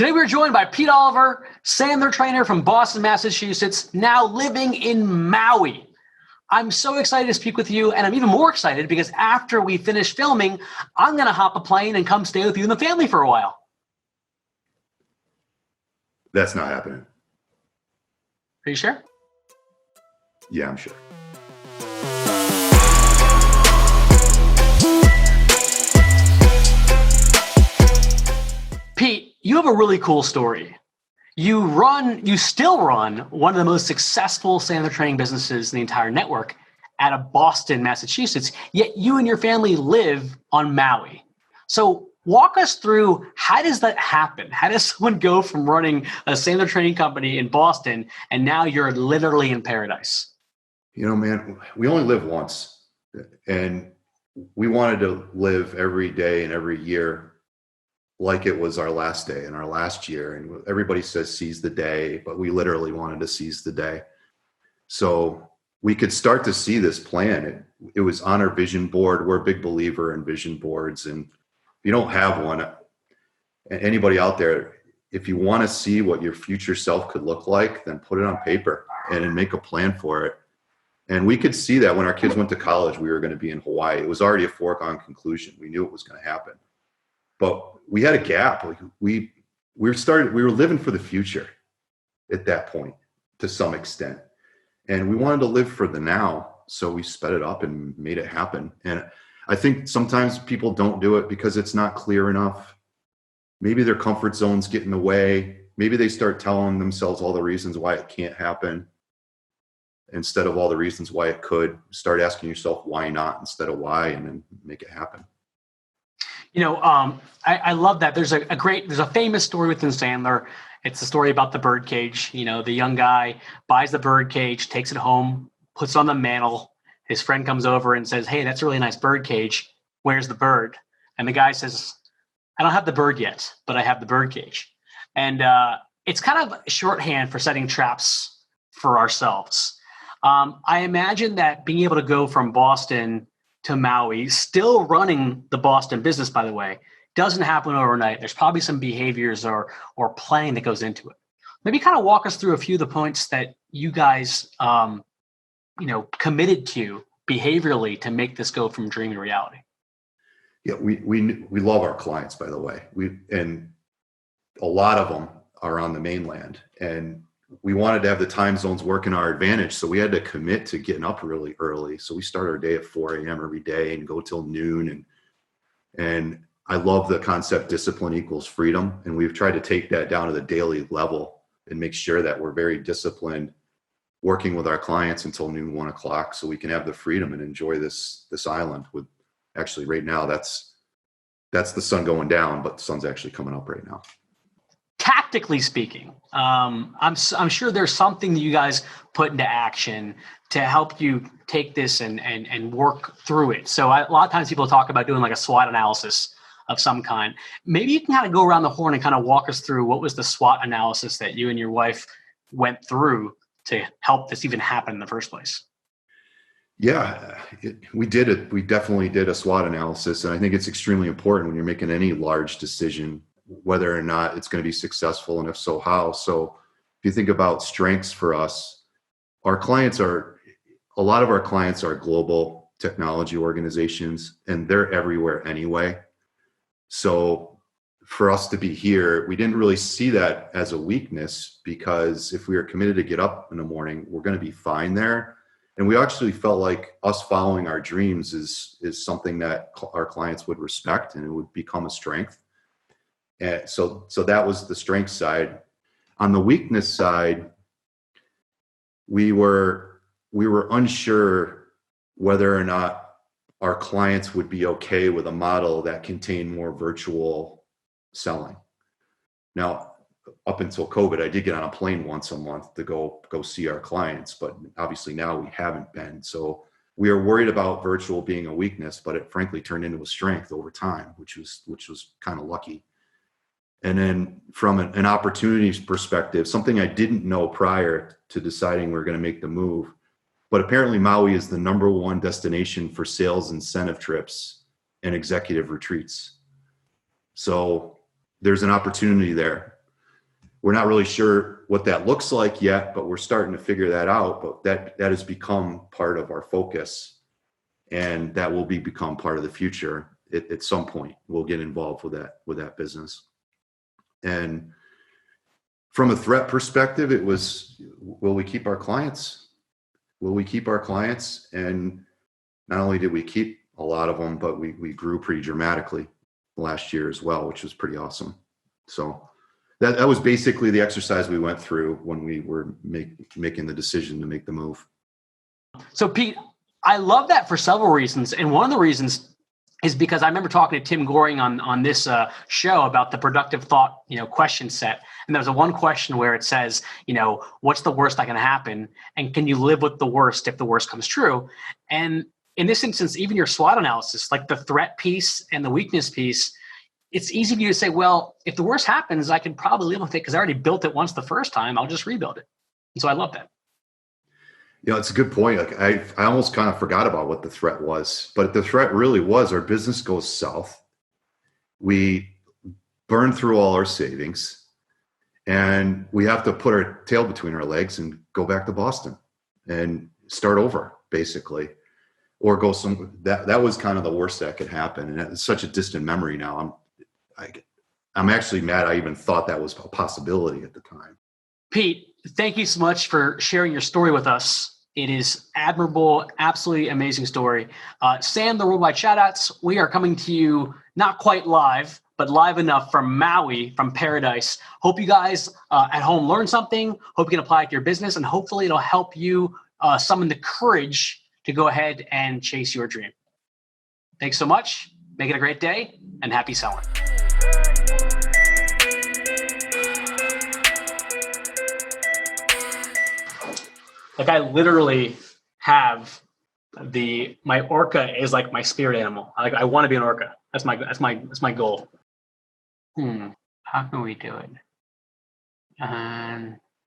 Today we're joined by Pete Oliver, Sandler trainer from Boston, Massachusetts, now living in Maui. I'm so excited to speak with you, and I'm even more excited because after we finish filming, I'm going to hop a plane and come stay with you and the family for a while. That's not happening. Are you sure? Yeah, I'm sure. Pete, you have a really cool story. You still run one of the most successful Sandler training businesses in the entire network out of Boston, Massachusetts, yet you and your family live on Maui. So walk us through, how does that happen? How does someone go from running a Sandler training company in Boston and now you're literally in paradise? You know, man, we only live once, and we wanted to live every day and every year like it was our last day and our last year. And everybody says seize the day, but we literally wanted to seize the day. So we could start to see this plan. It was on our vision board. We're a big believer in vision boards. And if you don't have one, anybody out there, if you want to see what your future self could look like, then put it on paper and then make a plan for it. And we could see that when our kids went to college, we were going to be in Hawaii. It was already a foregone conclusion. We knew it was going to happen. But we had a gap. Like we were living for the future at that point to some extent. And we wanted to live for the now. So we sped it up and made it happen. And I think sometimes people don't do it because it's not clear enough. Maybe their comfort zones get in the way. Maybe they start telling themselves all the reasons why it can't happen instead of all the reasons why it could. Start asking yourself why not instead of why, and then make it happen. You know, I love that. There's a famous story within Sandler. It's the story about the bird cage. You know, the young guy buys the bird cage, takes it home, puts it on the mantle. His friend comes over and says, "Hey, that's a really nice bird cage. Where's the bird?" And the guy says, "I don't have the bird yet, but I have the bird cage." And it's kind of shorthand for setting traps for ourselves. I imagine that being able to go from Boston to Maui, still running the Boston business, by the way, doesn't happen overnight. There's probably some behaviors or planning that goes into it. Maybe kind of walk us through a few of the points that you guys, committed to behaviorally to make this go from dream to reality. Yeah, we love our clients, by the way. And a lot of them are on the mainland, and we wanted to have the time zones work in our advantage. So we had to commit to getting up really early. So we start our day at 4 a.m. every day and go till noon. And I love the concept discipline equals freedom. And we've tried to take that down to the daily level and make sure that we're very disciplined working with our clients until noon, 1 o'clock, so we can have the freedom and enjoy this island with, actually right now, that's the sun going down, but the sun's actually coming up right now. Tactically speaking, I'm sure there's something that you guys put into action to help you take this and work through it. So a lot of times people talk about doing like a SWOT analysis of some kind. Maybe you can kind of go around the horn and kind of walk us through what was the SWOT analysis that you and your wife went through to help this even happen in the first place. Yeah, we did it. We definitely did a SWOT analysis. And I think it's extremely important when you're making any large decision, whether or not it's going to be successful, and if so, how. So if you think about strengths for us, a lot of our clients are global technology organizations, and they're everywhere anyway. So for us to be here, we didn't really see that as a weakness, because if we were committed to get up in the morning, we're going to be fine there. And we actually felt like us following our dreams is something that our clients would respect, and it would become a strength. And so that was the strength side. On the weakness side, we were unsure whether or not our clients would be okay with a model that contained more virtual selling. Now, up until COVID, I did get on a plane once a month to go see our clients, but obviously now we haven't been. So we are worried about virtual being a weakness, but it frankly turned into a strength over time, which was kind of lucky. And then from an opportunities perspective, something I didn't know prior to deciding we're going to make the move, but apparently Maui is the #1 destination for sales incentive trips and executive retreats. So there's an opportunity there. We're not really sure what that looks like yet, but we're starting to figure that out. But that has become part of our focus, and that will become part of the future. At some point, we'll get involved with that business. And from a threat perspective, it was, will we keep our clients? Will we keep our clients? And not only did we keep a lot of them, but we grew pretty dramatically last year as well, which was pretty awesome. So that was basically the exercise we went through when we were making the decision to make the move. So Pete, I love that for several reasons. And one of the reasons is because I remember talking to Tim Goring on this show about the productive thought, question set. And there was one question where it says, what's the worst that can happen? And can you live with the worst if the worst comes true? And in this instance, even your SWOT analysis, like the threat piece and the weakness piece, it's easy for you to say, well, if the worst happens, I can probably live with it because I already built it once the first time. I'll just rebuild it. And so I love that. It's a good point. Like I almost kind of forgot about what the threat was, but the threat really was our business goes south. We burn through all our savings, and we have to put our tail between our legs and go back to Boston and start over, basically, or go some. That was kind of the worst that could happen, and it's such a distant memory now. I'm actually mad I even thought that was a possibility at the time. Pete, thank you so much for sharing your story with us. It is admirable, absolutely amazing story. Sandler Worldwide Shoutouts, we are coming to you not quite live, but live enough from Maui, from paradise. Hope you guys at home learn something. Hope you can apply it to your business, and hopefully it'll help you summon the courage to go ahead and chase your dream. Thanks so much. Make it a great day, and happy selling. Like I literally have my orca is like my spirit animal. I want to be an orca. That's my goal. How can we do it?